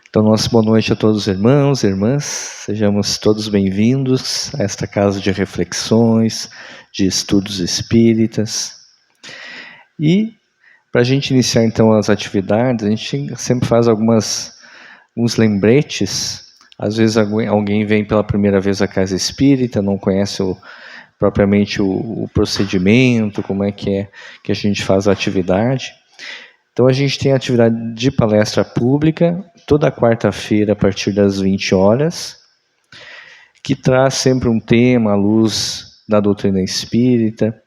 Então, nossa boa noite a todos os irmãos e irmãs, sejamos todos bem-vindos a esta casa de reflexões, de estudos espíritas. E, para a gente iniciar então as atividades, a gente sempre faz alguns lembretes. Às vezes alguém vem pela primeira vez à casa espírita, não conhece propriamente o procedimento, como é que a gente faz a atividade. Então a gente tem a atividade de palestra pública, toda quarta-feira a partir das 20 horas, que traz sempre um tema à luz da doutrina espírita.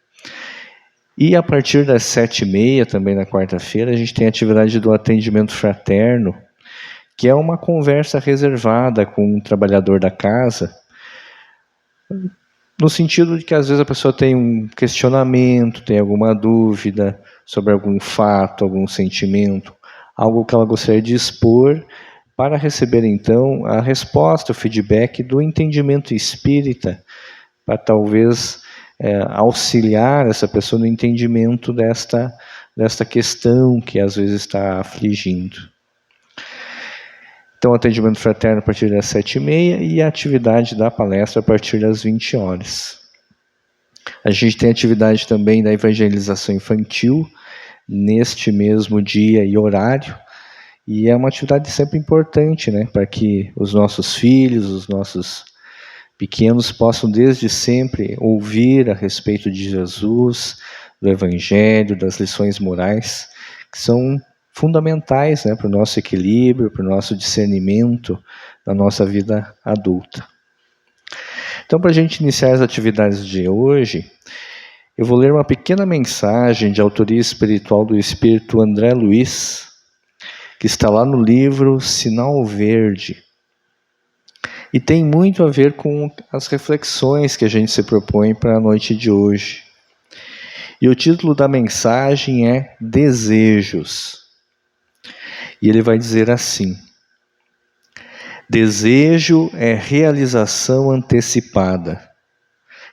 E a partir das 7h30, também na quarta-feira, a gente tem a atividade do atendimento fraterno, que é uma conversa reservada com um trabalhador da casa, no sentido de que às vezes a pessoa tem um questionamento, tem alguma dúvida sobre algum fato, algum sentimento, algo que ela gostaria de expor, para receber então a resposta, o feedback do entendimento espírita, para talvez auxiliar essa pessoa no entendimento desta questão que às vezes está afligindo. Então, atendimento fraterno a partir das 7h30 e a atividade da palestra a partir das 20 horas. A gente tem atividade também da evangelização infantil, neste mesmo dia e horário, e é uma atividade sempre importante, né, para que os nossos filhos, os nossos pequenos possam desde sempre ouvir a respeito de Jesus, do Evangelho, das lições morais, que são fundamentais, né, para o nosso equilíbrio, para o nosso discernimento na nossa vida adulta. Então, para a gente iniciar as atividades de hoje, eu vou ler uma pequena mensagem de autoria espiritual do Espírito André Luiz, que está lá no livro Sinal Verde. E tem muito a ver com as reflexões que a gente se propõe para a noite de hoje. E o título da mensagem é Desejos. E ele vai dizer assim: desejo é realização antecipada.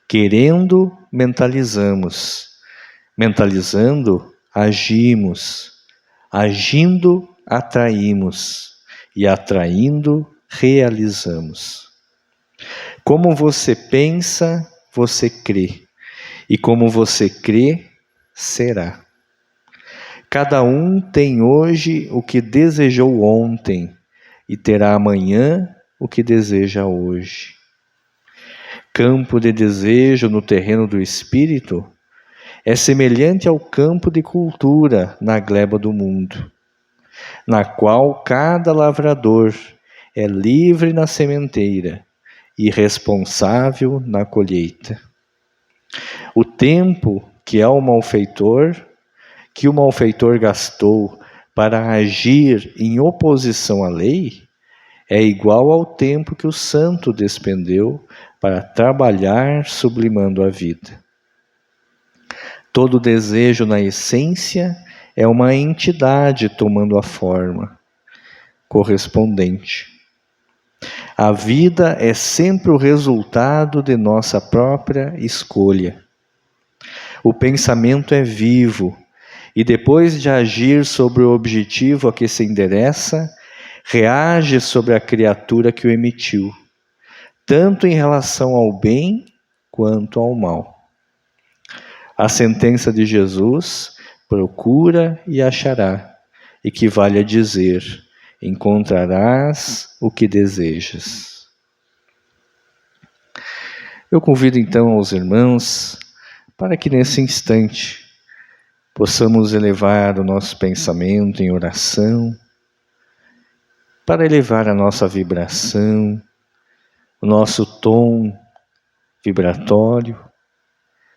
Querendo, mentalizamos. Mentalizando, agimos. Agindo, atraímos. E atraindo, realizamos. Como você pensa, você crê. E como você crê, será. Cada um tem hoje o que desejou ontem e terá amanhã o que deseja hoje. Campo de desejo no terreno do espírito é semelhante ao campo de cultura na gleba do mundo, na qual cada lavrador é livre na sementeira e responsável na colheita. O tempo que o malfeitor gastou para agir em oposição à lei é igual ao tempo que o santo despendeu para trabalhar sublimando a vida. Todo desejo na essência é uma entidade tomando a forma correspondente. A vida é sempre o resultado de nossa própria escolha. O pensamento é vivo e depois de agir sobre o objetivo a que se endereça, reage sobre a criatura que o emitiu, tanto em relação ao bem quanto ao mal. A sentença de Jesus, procura e achará, equivale a dizer, encontrarás o que desejas. Eu convido então aos irmãos para que nesse instante possamos elevar o nosso pensamento em oração, para elevar a nossa vibração, o nosso tom vibratório,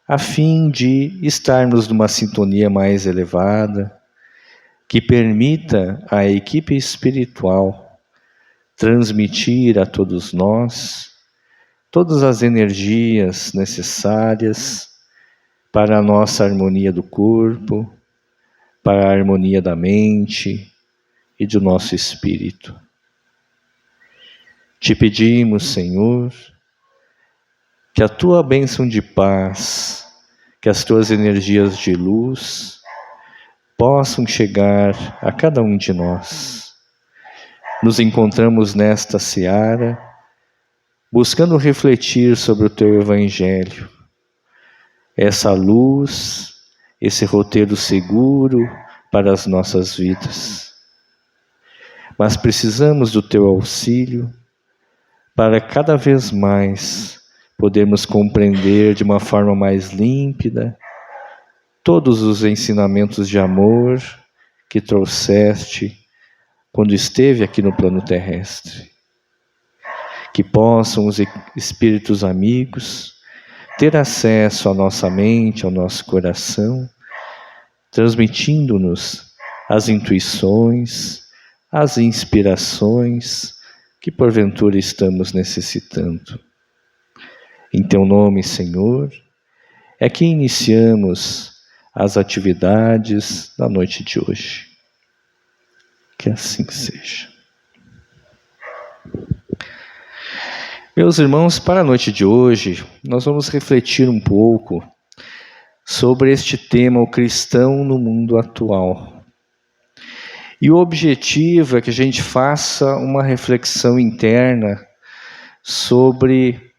a fim de estarmos numa sintonia mais elevada, que permita à equipe espiritual transmitir a todos nós todas as energias necessárias para a nossa harmonia do corpo, para a harmonia da mente e do nosso espírito. Te pedimos, Senhor, que a Tua bênção de paz, que as Tuas energias de luz possam chegar a cada um de nós, nos encontramos nesta seara, buscando refletir sobre o Teu Evangelho, essa luz, esse roteiro seguro para as nossas vidas. Mas precisamos do Teu auxílio para cada vez mais podermos compreender de uma forma mais límpida todos os ensinamentos de amor que trouxeste quando esteve aqui no plano terrestre. Que possam os espíritos amigos ter acesso à nossa mente, ao nosso coração, transmitindo-nos as intuições, as inspirações que porventura estamos necessitando. Em Teu nome, Senhor, é que iniciamos as atividades da noite de hoje. Que assim seja. Meus irmãos, para a noite de hoje, nós vamos refletir um pouco sobre este tema, o cristão no mundo atual. E o objetivo é que a gente faça uma reflexão interna sobre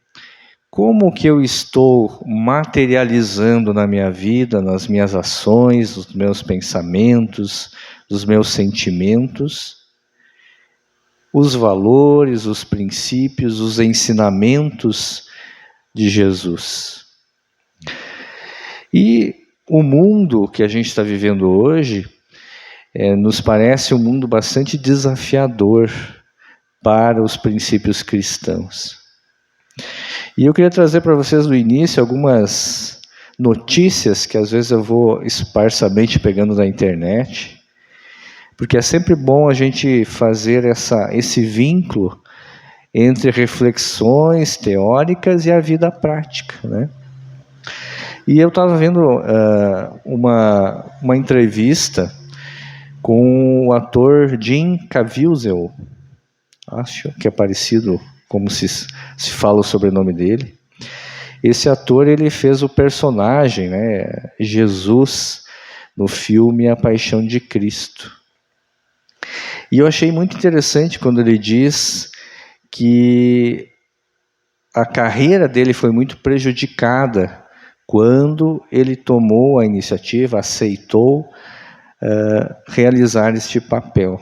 como que eu estou materializando na minha vida, nas minhas ações, nos meus pensamentos, nos meus sentimentos, os valores, os princípios, os ensinamentos de Jesus. E o mundo que a gente está vivendo hoje nos parece um mundo bastante desafiador para os princípios cristãos. E eu queria trazer para vocês no início algumas notícias que às vezes eu vou esparsamente pegando na internet, porque é sempre bom a gente fazer esse vínculo entre reflexões teóricas e a vida prática, né? E eu estava vendo uma entrevista com o ator Jim Caviezel, acho que é parecido como se fala o sobrenome dele. Esse ator, ele fez o personagem, né, Jesus, no filme A Paixão de Cristo. E eu achei muito interessante quando ele diz que a carreira dele foi muito prejudicada quando ele tomou a iniciativa, aceitou realizar este papel.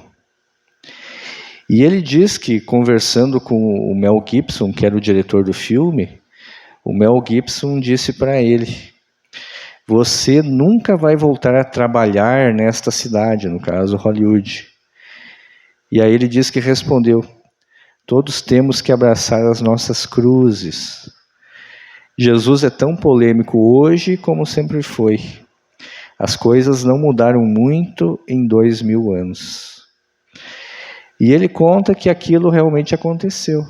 E ele diz que, conversando com o Mel Gibson, que era o diretor do filme, o Mel Gibson disse para ele: você nunca vai voltar a trabalhar nesta cidade, no caso Hollywood. E aí ele diz que respondeu: todos temos que abraçar as nossas cruzes. Jesus é tão polêmico hoje como sempre foi. As coisas não mudaram muito em 2000 anos. E ele conta que aquilo realmente aconteceu.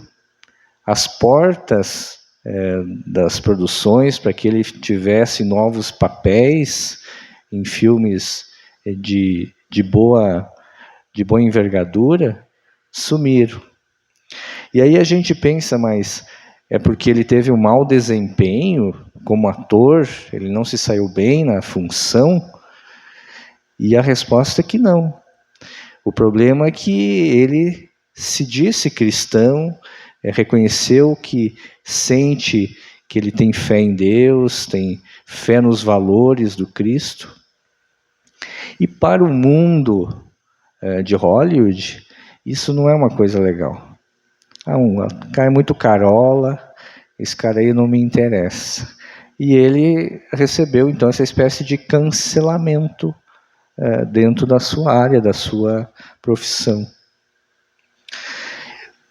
As portas das produções para que ele tivesse novos papéis em filmes de boa envergadura sumiram. E aí a gente pensa, mas é porque ele teve um mau desempenho como ator, ele não se saiu bem na função? E a resposta é que não. O problema é que ele se disse cristão, reconheceu que sente que ele tem fé em Deus, tem fé nos valores do Cristo. E para o mundo de Hollywood, isso não é uma coisa legal. Cai muito carola, esse cara aí não me interessa. E ele recebeu então essa espécie de cancelamento dentro da sua área, da sua profissão.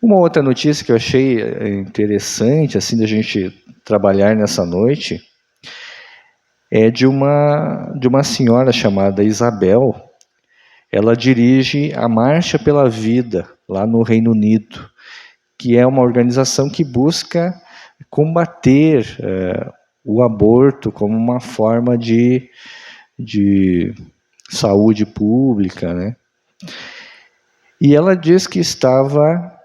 Uma outra notícia que eu achei interessante, assim, da gente trabalhar nessa noite, é de uma senhora chamada Isabel. Ela dirige a Marcha pela Vida, lá no Reino Unido, que é uma organização que busca combater o aborto como uma forma de saúde pública, né? E ela diz que estava...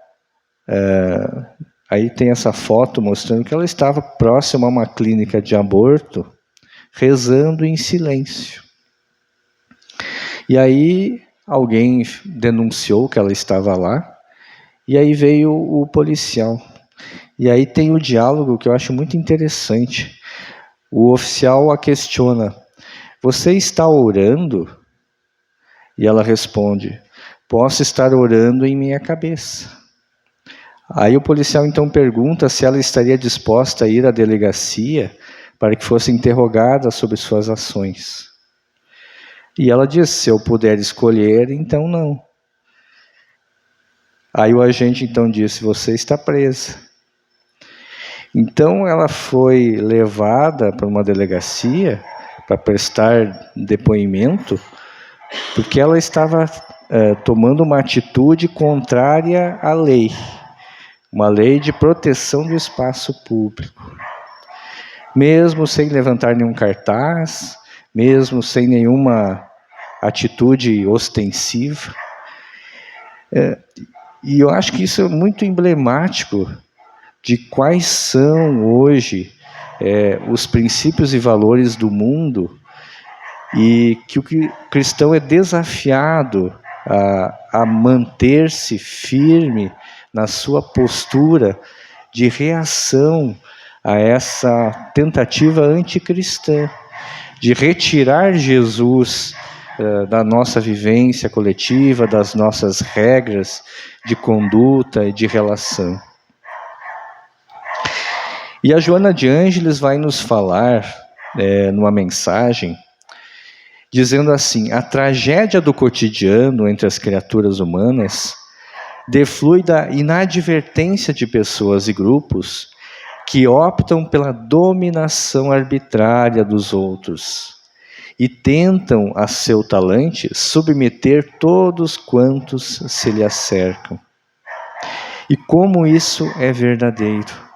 aí tem essa foto mostrando que ela estava próxima a uma clínica de aborto, rezando em silêncio. E aí alguém denunciou que ela estava lá, E aí veio o policial. E aí tem o diálogo que eu acho muito interessante. O oficial a questiona: você está orando? E ela responde: posso estar orando em minha cabeça. Aí o policial então pergunta se ela estaria disposta a ir à delegacia para que fosse interrogada sobre suas ações. E ela diz: se eu puder escolher, então não. Aí o agente então disse: você está presa. Então ela foi levada para uma delegacia para prestar depoimento, porque ela estava tomando uma atitude contrária à lei, uma lei de proteção do espaço público. Mesmo sem levantar nenhum cartaz, mesmo sem nenhuma atitude ostensiva. E eu acho que isso é muito emblemático de quais são hoje os princípios e valores do mundo, e que o cristão é desafiado a manter-se firme na sua postura de reação a essa tentativa anticristã, de retirar Jesus da nossa vivência coletiva, das nossas regras de conduta e de relação. E a Joana de Ângeles vai nos falar, numa mensagem, dizendo assim: a tragédia do cotidiano entre as criaturas humanas deflui da inadvertência de pessoas e grupos que optam pela dominação arbitrária dos outros e tentam, a seu talante, submeter todos quantos se lhe acercam. E como isso é verdadeiro?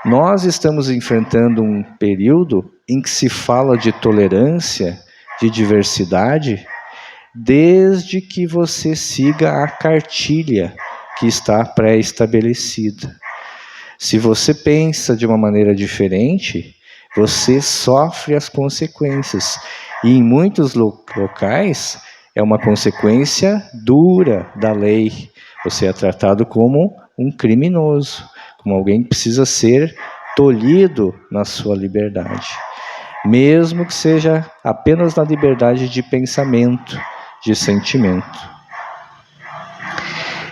Nós estamos enfrentando um período em que se fala de tolerância, de diversidade, desde que você siga a cartilha que está pré-estabelecida. Se você pensa de uma maneira diferente, você sofre as consequências. E em muitos locais é uma consequência dura da lei. Você é tratado como um criminoso, como alguém que precisa ser tolhido na sua liberdade, mesmo que seja apenas na liberdade de pensamento, de sentimento.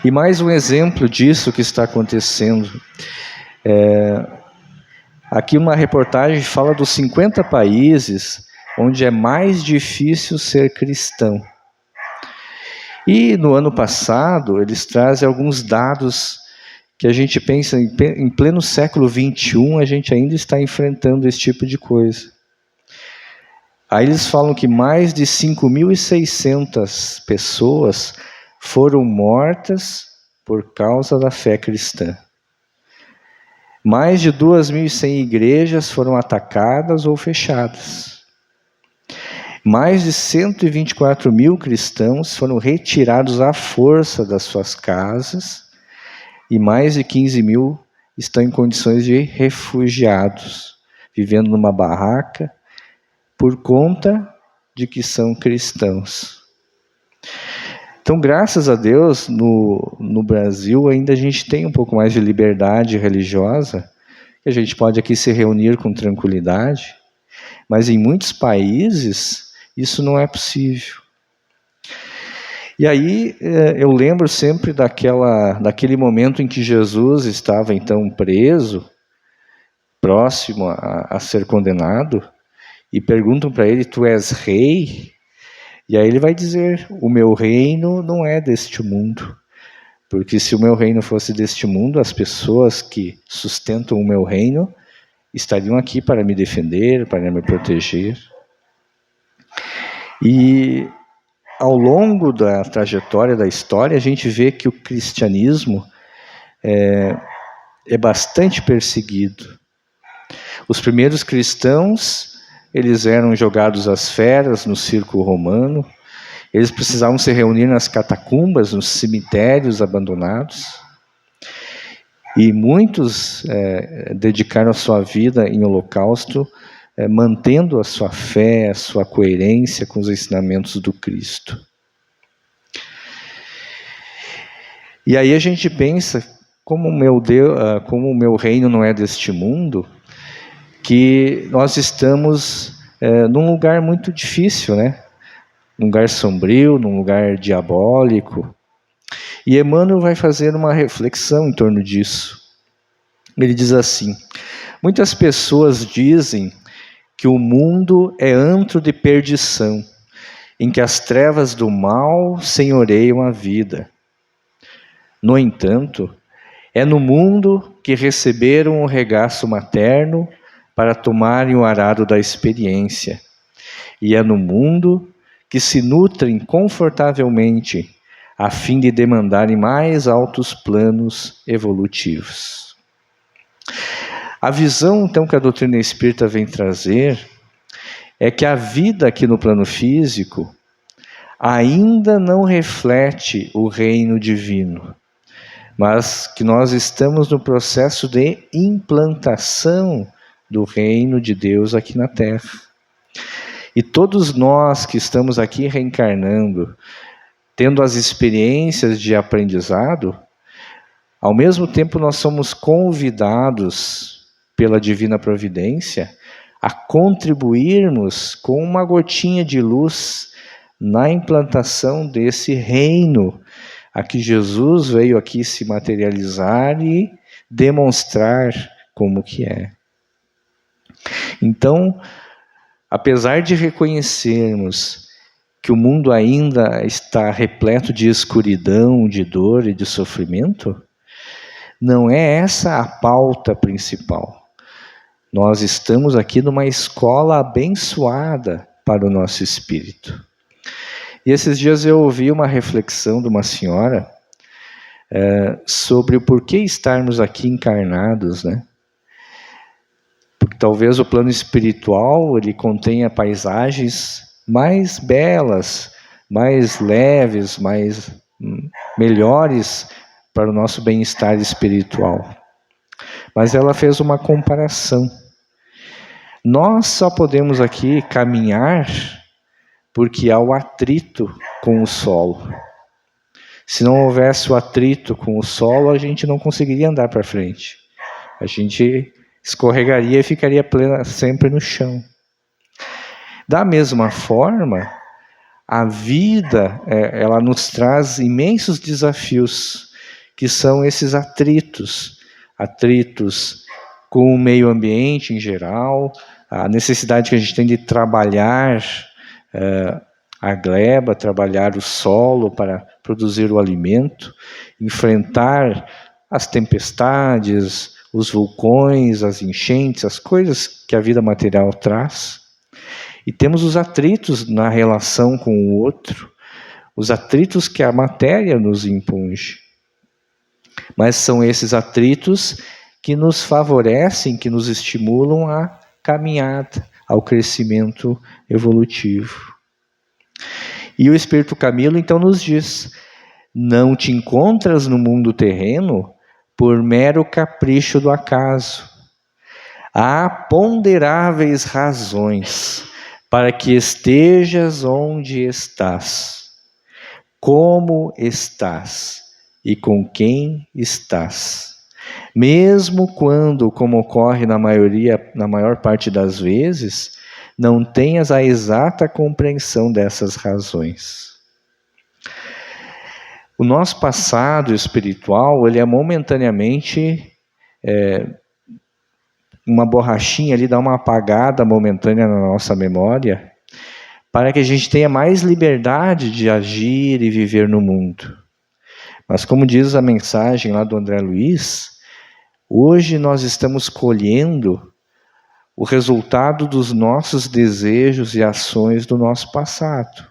E mais um exemplo disso que está acontecendo. Aqui uma reportagem fala dos 50 países onde é mais difícil ser cristão. E no ano passado eles trazem alguns dados que a gente pensa, em pleno século XXI, a gente ainda está enfrentando esse tipo de coisa. Aí eles falam que mais de 5.600 pessoas foram mortas por causa da fé cristã. Mais de 2.100 igrejas foram atacadas ou fechadas. Mais de 124 mil cristãos foram retirados à força das suas casas, e mais de 15 mil estão em condições de refugiados, vivendo numa barraca, por conta de que são cristãos. Então, graças a Deus, no Brasil ainda a gente tem um pouco mais de liberdade religiosa, que a gente pode aqui se reunir com tranquilidade, mas em muitos países isso não é possível. E aí eu lembro sempre daquele momento em que Jesus estava então preso, próximo a ser condenado, e perguntam para ele: tu és rei? E aí ele vai dizer: o meu reino não é deste mundo, porque se o meu reino fosse deste mundo, as pessoas que sustentam o meu reino estariam aqui para me defender, para me proteger. E ao longo da trajetória da história, a gente vê que o cristianismo é bastante perseguido. Os primeiros cristãos, eles eram jogados às feras no circo romano, eles precisavam se reunir nas catacumbas, nos cemitérios abandonados, e muitos dedicaram a sua vida em holocausto, mantendo a sua fé, a sua coerência com os ensinamentos do Cristo. E aí a gente pensa, como o meu Deus, como o meu reino não é deste mundo, que nós estamos num lugar muito difícil, né? Num lugar sombrio, num lugar diabólico. E Emmanuel vai fazer uma reflexão em torno disso. Ele diz assim: muitas pessoas dizem que o mundo é antro de perdição, em que as trevas do mal senhoreiam a vida. No entanto, é no mundo que receberam o regaço materno para tomarem o arado da experiência. E é no mundo que se nutrem confortavelmente, a fim de demandarem mais altos planos evolutivos. A visão, então, que a doutrina espírita vem trazer é que a vida aqui no plano físico ainda não reflete o reino divino, mas que nós estamos no processo de implantação do reino de Deus aqui na Terra. E todos nós que estamos aqui reencarnando, tendo as experiências de aprendizado, ao mesmo tempo nós somos convidados pela divina providência a contribuirmos com uma gotinha de luz na implantação desse reino a que Jesus veio aqui se materializar e demonstrar como que é. Então, apesar de reconhecermos que o mundo ainda está repleto de escuridão, de dor e de sofrimento, não é essa a pauta principal. Nós estamos aqui numa escola abençoada para o nosso espírito. E esses dias eu ouvi uma reflexão de uma senhora sobre o porquê estarmos aqui encarnados, né? Porque talvez o plano espiritual ele contenha paisagens mais belas, mais leves, mais melhores para o nosso bem-estar espiritual. Mas ela fez uma comparação. Nós só podemos aqui caminhar porque há o atrito com o solo. Se não houvesse o atrito com o solo, a gente não conseguiria andar para frente. A gente escorregaria e ficaria sempre no chão. Da mesma forma, a vida, ela nos traz imensos desafios, que são esses atritos com o meio ambiente em geral, a necessidade que a gente tem de trabalhar a gleba, trabalhar o solo para produzir o alimento, enfrentar as tempestades, os vulcões, as enchentes, as coisas que a vida material traz. E temos os atritos na relação com o outro, os atritos que a matéria nos impunge. Mas são esses atritos que nos favorecem, que nos estimulam a caminhada, ao crescimento evolutivo. E o Espírito Camilo então nos diz: não te encontras no mundo terreno por mero capricho do acaso. Há ponderáveis razões para que estejas onde estás, como estás e com quem estás. Mesmo quando, como ocorre na maior parte das vezes, não tenhas a exata compreensão dessas razões. O nosso passado espiritual, ele é momentaneamente uma borrachinha ali, dá uma apagada momentânea na nossa memória, para que a gente tenha mais liberdade de agir e viver no mundo. Mas como diz a mensagem lá do André Luiz, hoje nós estamos colhendo o resultado dos nossos desejos e ações do nosso passado,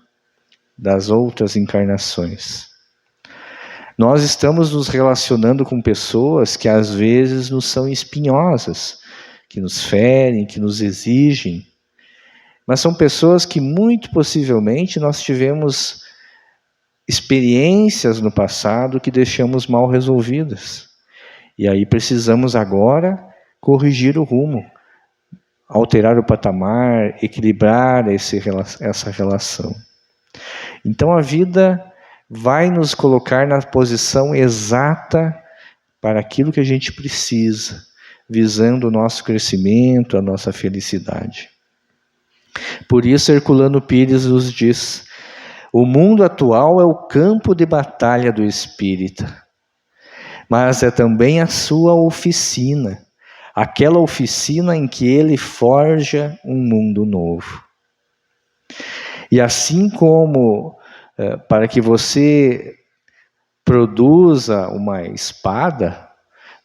das outras encarnações. Nós estamos nos relacionando com pessoas que às vezes nos são espinhosas, que nos ferem, que nos exigem, mas são pessoas que muito possivelmente nós tivemos experiências no passado que deixamos mal resolvidas. E aí precisamos agora corrigir o rumo, alterar o patamar, equilibrar essa relação. Então a vida vai nos colocar na posição exata para aquilo que a gente precisa, visando o nosso crescimento, a nossa felicidade. Por isso, Herculano Pires nos diz: o mundo atual é o campo de batalha do espírita, mas é também a sua oficina, aquela oficina em que ele forja um mundo novo. E assim como para que você produza uma espada,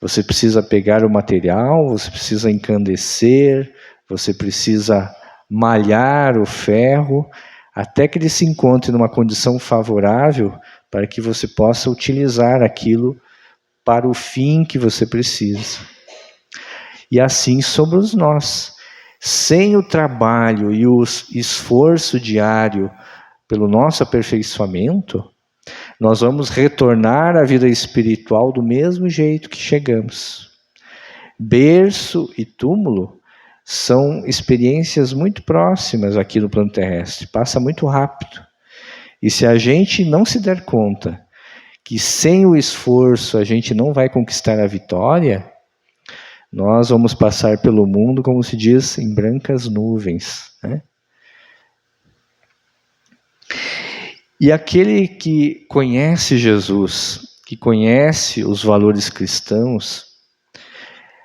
você precisa pegar o material, você precisa encandecer, você precisa malhar o ferro, até que ele se encontre numa condição favorável para que você possa utilizar aquilo para o fim que você precisa. E assim somos nós. Sem o trabalho e o esforço diário pelo nosso aperfeiçoamento, nós vamos retornar à vida espiritual do mesmo jeito que chegamos. Berço e túmulo são experiências muito próximas aqui no plano terrestre, passa muito rápido. E se a gente não se der conta que sem o esforço a gente não vai conquistar a vitória, nós vamos passar pelo mundo, como se diz, em brancas nuvens, né? E aquele que conhece Jesus, que conhece os valores cristãos,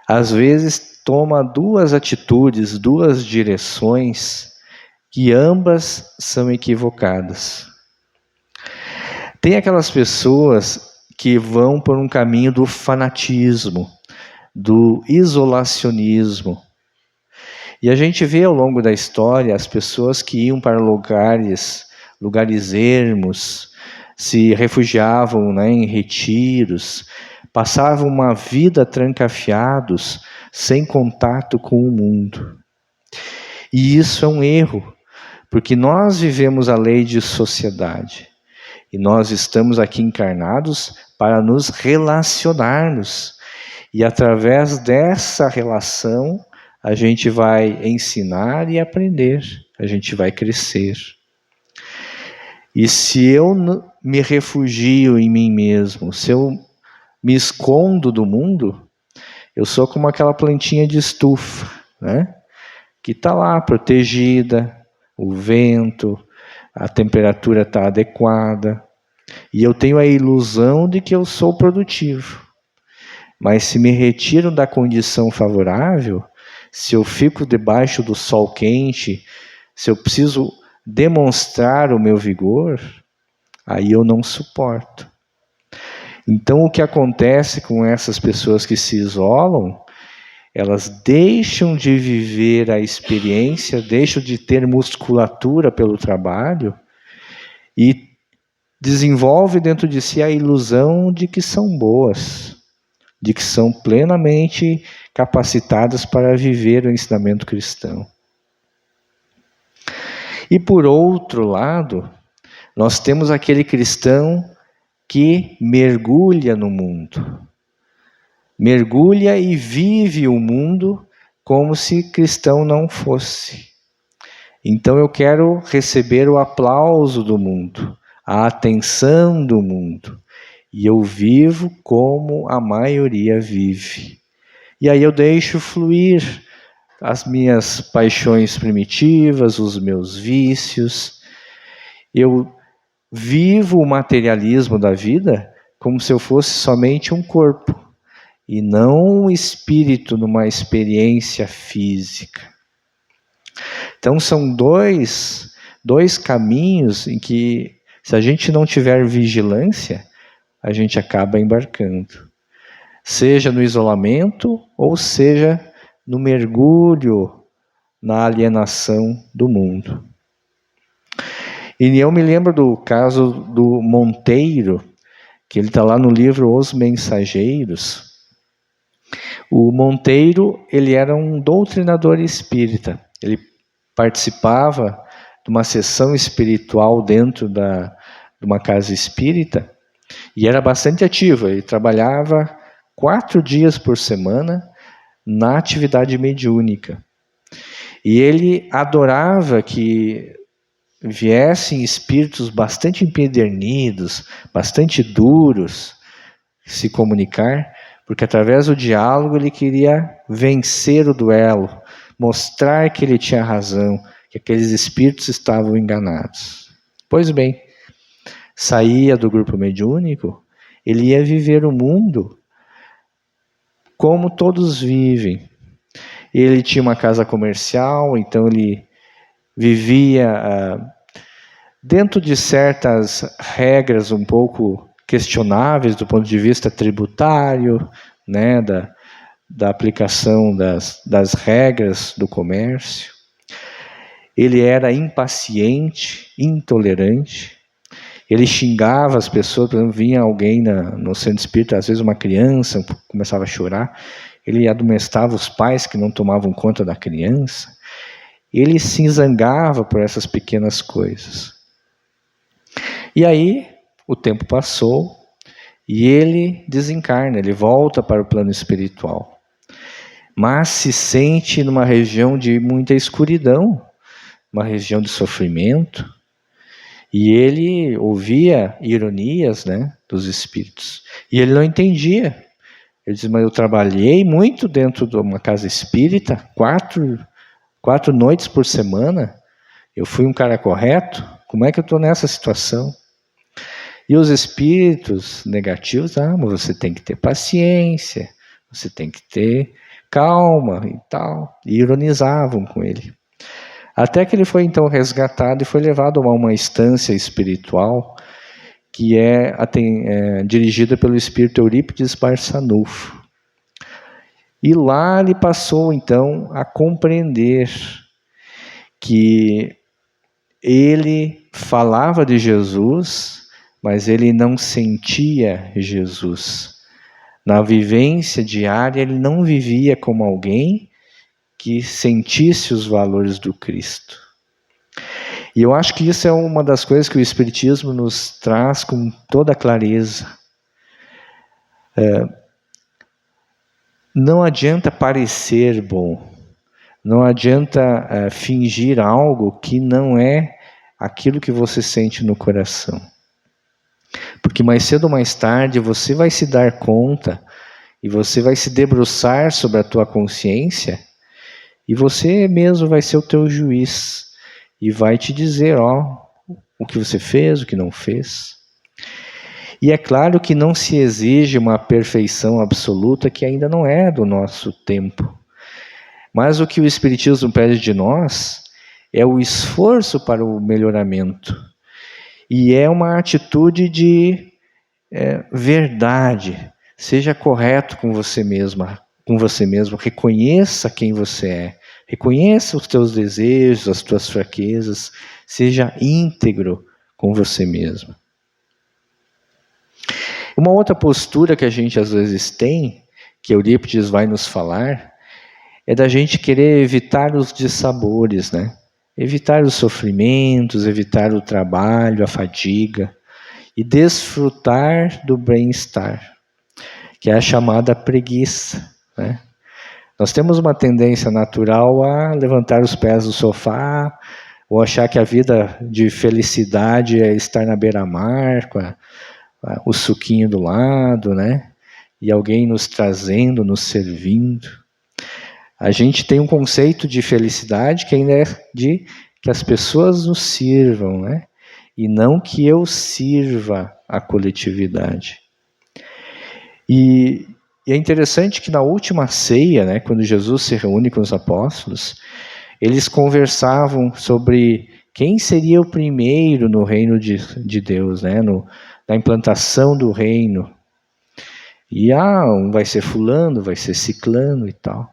às vezes toma duas atitudes, duas direções, que ambas são equivocadas. Tem aquelas pessoas que vão por um caminho do fanatismo, do isolacionismo. E a gente vê ao longo da história as pessoas que iam para lugares ermos, se refugiavam, né, em retiros, passavam uma vida trancafiados, sem contato com o mundo. E isso é um erro, porque nós vivemos a lei de sociedade. E nós estamos aqui encarnados para nos relacionarmos. E através dessa relação, a gente vai ensinar e aprender, a gente vai crescer. E se eu me refugio em mim mesmo, se eu me escondo do mundo, eu sou como aquela plantinha de estufa, né? Que está lá protegida, o vento, a temperatura está adequada, e eu tenho a ilusão de que eu sou produtivo. Mas se me retiro da condição favorável, se eu fico debaixo do sol quente, se eu preciso demonstrar o meu vigor, aí eu não suporto. Então, o que acontece com essas pessoas que se isolam, elas deixam de viver a experiência, deixam de ter musculatura pelo trabalho e desenvolvem dentro de si a ilusão de que são boas, de que são plenamente capacitadas para viver o ensinamento cristão. E por outro lado, nós temos aquele cristão que mergulha no mundo. Mergulha e vive o mundo como se cristão não fosse. Então eu quero receber o aplauso do mundo, a atenção do mundo. E eu vivo como a maioria vive. E aí eu deixo fluir as minhas paixões primitivas, os meus vícios. Eu vivo o materialismo da vida como se eu fosse somente um corpo e não um espírito numa experiência física. Então são dois caminhos em que, se a gente não tiver vigilância, a gente acaba embarcando. Seja no isolamento ou seja no mergulho na alienação do mundo. E eu me lembro do caso do Monteiro, que ele está lá no livro Os Mensageiros. O Monteiro, ele era um doutrinador espírita. Ele participava de uma sessão espiritual dentro de uma casa espírita e era bastante ativo. Ele trabalhava 4 dias por semana na atividade mediúnica. E ele adorava que viessem espíritos bastante empedernidos, bastante duros, se comunicar, porque através do diálogo ele queria vencer o duelo, mostrar que ele tinha razão, que aqueles espíritos estavam enganados. Pois bem, saía do grupo mediúnico, ele ia viver o mundo como todos vivem. Ele tinha uma casa comercial, então ele vivia dentro de certas regras um pouco questionáveis do ponto de vista tributário, né, da aplicação das regras do comércio. Ele era impaciente, intolerante. Ele xingava as pessoas, por exemplo, vinha alguém no centro espírita, às vezes uma criança, começava a chorar, ele admoestava os pais que não tomavam conta da criança. Ele se zangava por essas pequenas coisas. E aí, o tempo passou e ele desencarna, ele volta para o plano espiritual. Mas se sente numa região de muita escuridão, uma região de sofrimento. E ele ouvia ironias, né, dos espíritos. E ele não entendia. Ele diz, mas eu trabalhei muito dentro de uma casa espírita, quatro noites por semana. Eu fui um cara correto. Como é que eu estou nessa situação? E os espíritos negativos, mas você tem que ter paciência, você tem que ter calma e tal. E ironizavam com ele. Até que ele foi então resgatado e foi levado a uma instância espiritual que é dirigida pelo espírito Eurípides Barçanufo. E lá ele passou então a compreender que ele falava de Jesus, mas ele não sentia Jesus. Na vivência diária ele não vivia como alguém que sentisse os valores do Cristo. E eu acho que isso é uma das coisas que o Espiritismo nos traz com toda clareza. Não adianta parecer bom, não adianta fingir algo que não é aquilo que você sente no coração. Porque mais cedo ou mais tarde você vai se dar conta e você vai se debruçar sobre a tua consciência e você mesmo vai ser o teu juiz e vai te dizer, o que você fez, o que não fez. E é claro que não se exige uma perfeição absoluta que ainda não é do nosso tempo. Mas o que o Espiritismo pede de nós é o esforço para o melhoramento. E é uma atitude de verdade. Seja correto com você mesma, com você mesmo. Reconheça quem você é. Reconheça os teus desejos, as tuas fraquezas. Seja íntegro com você mesmo. Uma outra postura que a gente às vezes tem, que Eurípides vai nos falar, é da gente querer evitar os dissabores, né? Evitar os sofrimentos, evitar o trabalho, a fadiga, e desfrutar do bem-estar, que é a chamada preguiça, né? Nós temos uma tendência natural a levantar os pés do sofá, ou achar que a vida de felicidade é estar na beira-mar, com o suquinho do lado, né? E alguém nos trazendo, nos servindo. A gente tem um conceito de felicidade que ainda é de que as pessoas nos sirvam, né? E não que eu sirva a coletividade. E é interessante que na última ceia, né, quando Jesus se reúne com os apóstolos, eles conversavam sobre quem seria o primeiro no reino de Deus, né, na implantação do reino. E um vai ser fulano, vai ser ciclano e tal.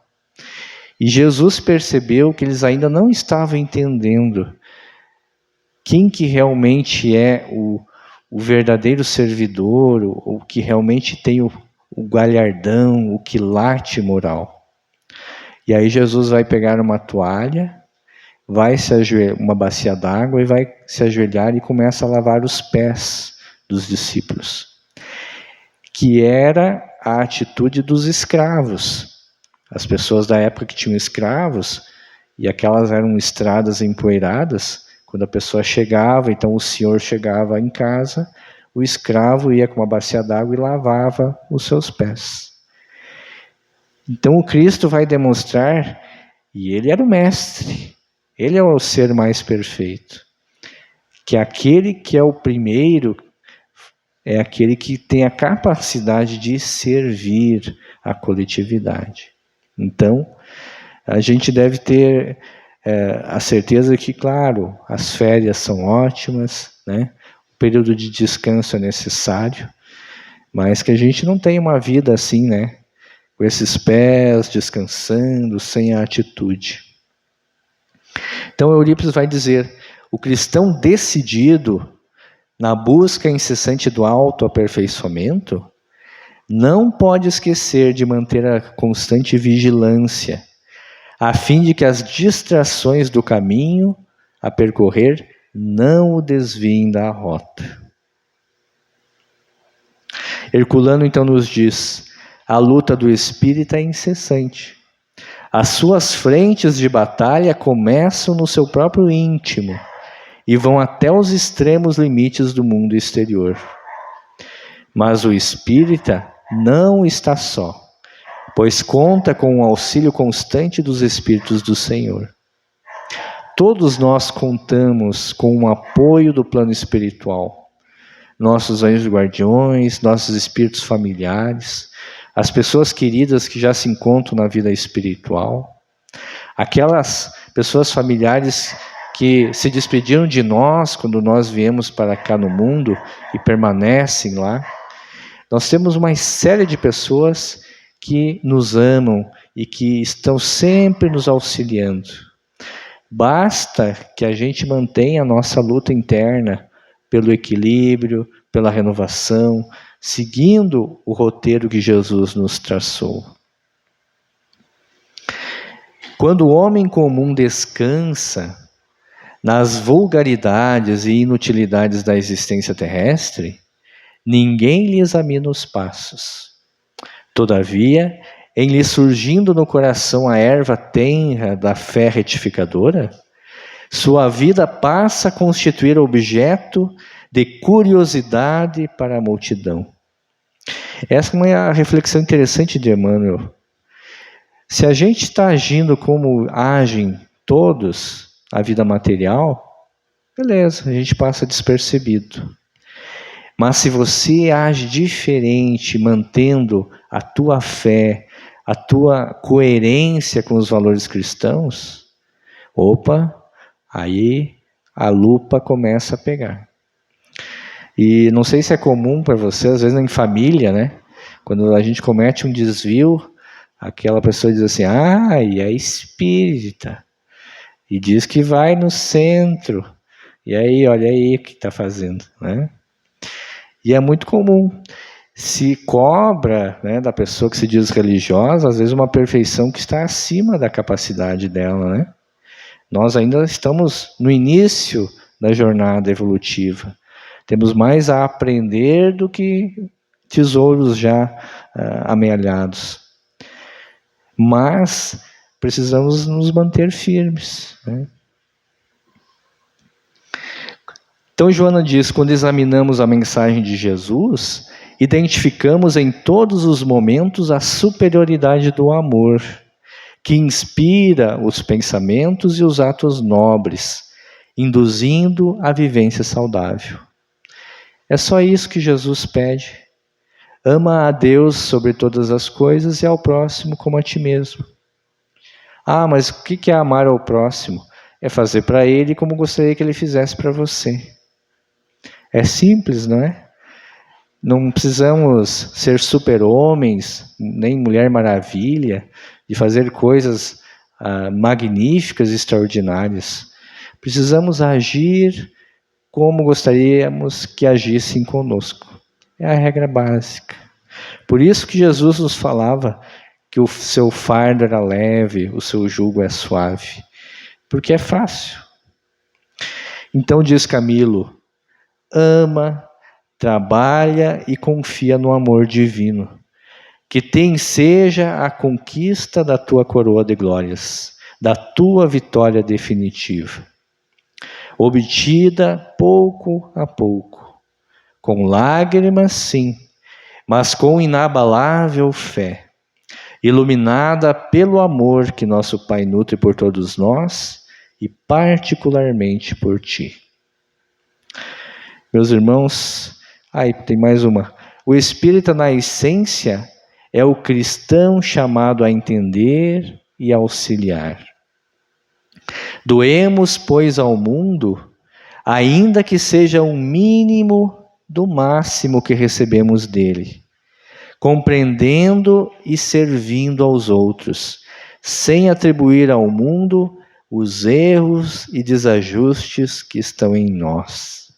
E Jesus percebeu que eles ainda não estavam entendendo quem que realmente é o verdadeiro servidor, o que realmente tem o galhardão, o quilate moral. E aí Jesus vai pegar uma toalha, vai se ajoelhar, uma bacia d'água, e vai se ajoelhar e começa a lavar os pés dos discípulos, que era a atitude dos escravos. As pessoas da época que tinham escravos, e aquelas eram estradas empoeiradas, Quando a pessoa chegava, então o senhor chegava em casa, o escravo ia com uma bacia d'água e lavava os seus pés. Então o Cristo vai demonstrar, e ele era o mestre, ele é o ser mais perfeito, que aquele que é o primeiro é aquele que tem a capacidade de servir a coletividade. Então, a gente deve ter a certeza que, claro, as férias são ótimas, né? O período de descanso é necessário, mas que a gente não tenha uma vida assim, né? Com esses pés descansando, sem a atitude. Então, Eurípides vai dizer, o cristão decidido na busca incessante do autoaperfeiçoamento não pode esquecer de manter a constante vigilância, a fim de que as distrações do caminho a percorrer não o desviem da rota. Herculano então nos diz, a luta do espírito é incessante. As suas frentes de batalha começam no seu próprio íntimo e vão até os extremos limites do mundo exterior. Mas o espírita não está só, pois conta com o auxílio constante dos Espíritos do Senhor. Todos nós contamos com o apoio do plano espiritual. Nossos anjos guardiões, nossos espíritos familiares, as pessoas queridas que já se encontram na vida espiritual, aquelas pessoas familiares que se despediram de nós quando nós viemos para cá no mundo e permanecem lá. Nós temos uma série de pessoas que nos amam e que estão sempre nos auxiliando. Basta que a gente mantenha a nossa luta interna pelo equilíbrio, pela renovação, seguindo o roteiro que Jesus nos traçou. Quando o homem comum descansa nas vulgaridades e inutilidades da existência terrestre, ninguém lhe examina os passos. Todavia, em lhe surgindo no coração a erva tenra da fé retificadora, sua vida passa a constituir objeto de curiosidade para a multidão. Essa é uma reflexão interessante de Emmanuel. Se a gente está agindo como agem todos, a vida material, beleza, a gente passa despercebido. Mas se você age diferente, mantendo a tua fé, a tua coerência com os valores cristãos, aí a lupa começa a pegar. E não sei se é comum para você, às vezes em família, né? Quando a gente comete um desvio, aquela pessoa diz assim, e é espírita. E diz que vai no centro. E aí, olha aí o que está fazendo, né? E é muito comum. Se cobra, né, da pessoa que se diz religiosa, às vezes uma perfeição que está acima da capacidade dela, né? Nós ainda estamos no início da jornada evolutiva. Temos mais a aprender do que tesouros já amealhados. Mas precisamos nos manter firmes, né? Então Joana diz, quando examinamos a mensagem de Jesus, identificamos em todos os momentos a superioridade do amor, que inspira os pensamentos e os atos nobres, induzindo a vivência saudável. É só isso que Jesus pede. Ama a Deus sobre todas as coisas e ao próximo como a ti mesmo. Mas o que é amar ao próximo? É fazer para ele como gostaria que ele fizesse para você. É simples, não é? Não precisamos ser super-homens, nem Mulher Maravilha, de fazer coisas magníficas e extraordinárias. Precisamos agir como gostaríamos que agissem conosco. É a regra básica. Por isso que Jesus nos falava que o seu fardo era leve, o seu jugo é suave. Porque é fácil. Então diz Camilo, ama, trabalha e confia no amor divino. Que seja a conquista da tua coroa de glórias, da tua vitória definitiva. obtida pouco a pouco, com lágrimas sim, mas com inabalável fé, iluminada pelo amor que nosso Pai nutre por todos nós e particularmente por ti. Meus irmãos, tem mais uma. O espírita na essência é o cristão chamado a entender e auxiliar. Doemos, pois, ao mundo, ainda que seja um mínimo do máximo que recebemos dele, compreendendo e servindo aos outros, sem atribuir ao mundo os erros e desajustes que estão em nós.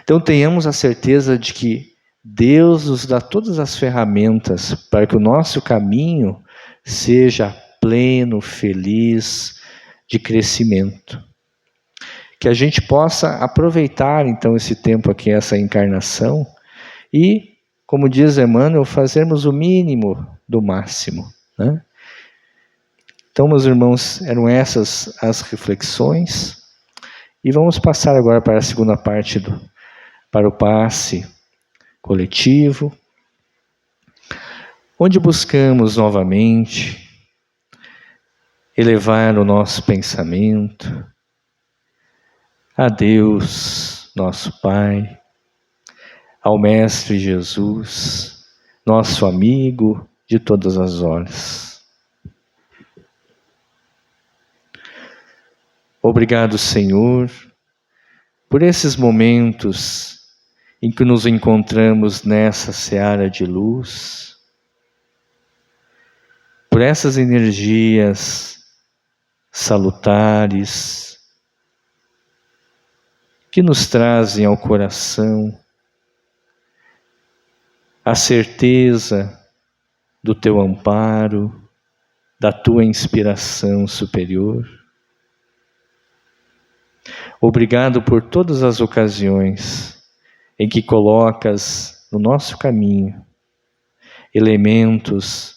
Então tenhamos a certeza de que Deus nos dá todas as ferramentas para que o nosso caminho seja pleno, feliz, de crescimento. Que a gente possa aproveitar então esse tempo aqui, essa encarnação, e, como diz Emmanuel, fazermos o mínimo do máximo, né? Então, meus irmãos, eram essas as reflexões, e vamos passar agora para a segunda parte para o passe coletivo, onde buscamos novamente elevar o nosso pensamento a Deus, nosso Pai, ao Mestre Jesus, nosso amigo de todas as horas. Obrigado, Senhor, por esses momentos em que nos encontramos nessa seara de luz, por essas energias salutares que nos trazem ao coração a certeza do teu amparo, da tua inspiração superior. Obrigado por todas as ocasiões em que colocas no nosso caminho elementos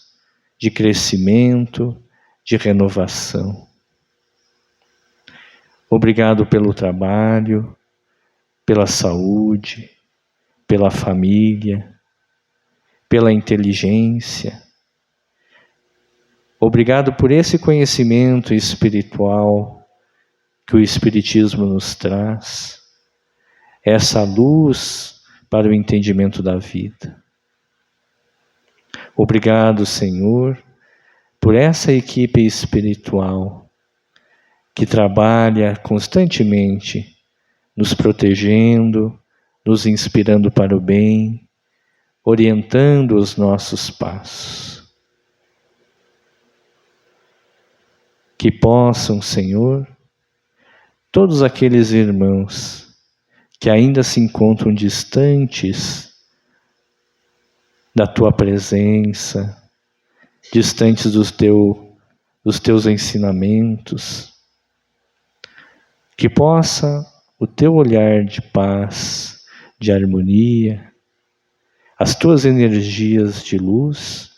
de crescimento, de renovação. Obrigado pelo trabalho, pela saúde, pela família, pela inteligência. Obrigado por esse conhecimento espiritual que o Espiritismo nos traz, essa luz para o entendimento da vida. Obrigado, Senhor, por essa equipe espiritual que trabalha constantemente, nos protegendo, nos inspirando para o bem, orientando os nossos passos. Que possam, Senhor, todos aqueles irmãos que ainda se encontram distantes da tua presença, distantes dos teus ensinamentos, que possa o teu olhar de paz, de harmonia, as tuas energias de luz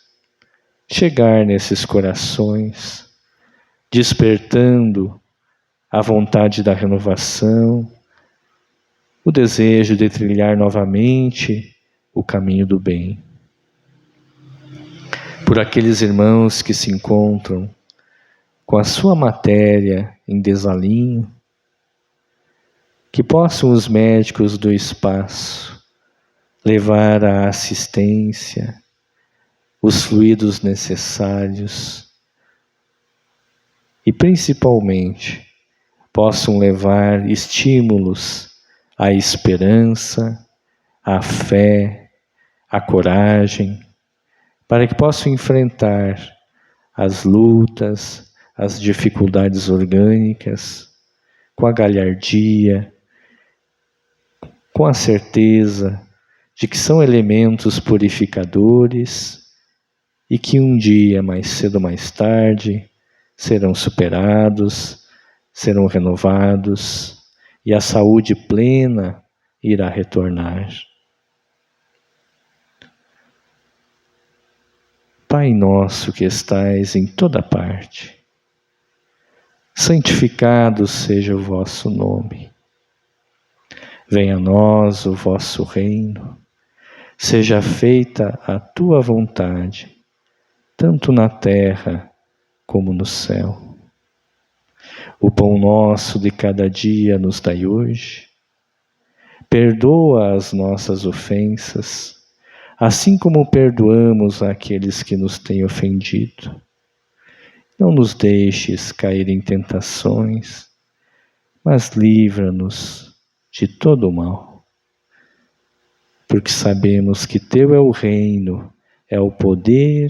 chegar nesses corações, despertando a vontade da renovação, o desejo de trilhar novamente o caminho do bem. Por aqueles irmãos que se encontram com a sua matéria em desalinho, que possam os médicos do espaço levar a assistência, os fluidos necessários e, principalmente, possam levar estímulos à esperança, à fé, à coragem, para que possam enfrentar as lutas, as dificuldades orgânicas, com a galhardia, com a certeza de que são elementos purificadores e que um dia, mais cedo ou mais tarde, serão superados, serão renovados e a saúde plena irá retornar. Pai nosso que estais em toda parte, santificado seja o vosso nome. Venha a nós o vosso reino. Seja feita a tua vontade, tanto na terra como no céu. O pão nosso de cada dia nos dai hoje. Perdoa as nossas ofensas, assim como perdoamos àqueles que nos têm ofendido. Não nos deixes cair em tentações, mas livra-nos de todo o mal. Porque sabemos que teu é o reino, é o poder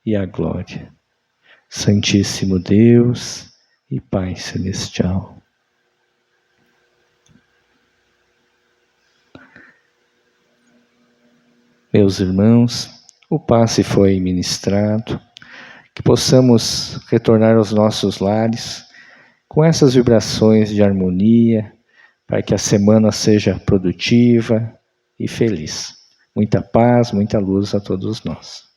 e a glória. Santíssimo Deus e Pai Celestial. Meus irmãos, o passe foi ministrado, que possamos retornar aos nossos lares com essas vibrações de harmonia, para que a semana seja produtiva e feliz. Muita paz, muita luz a todos nós.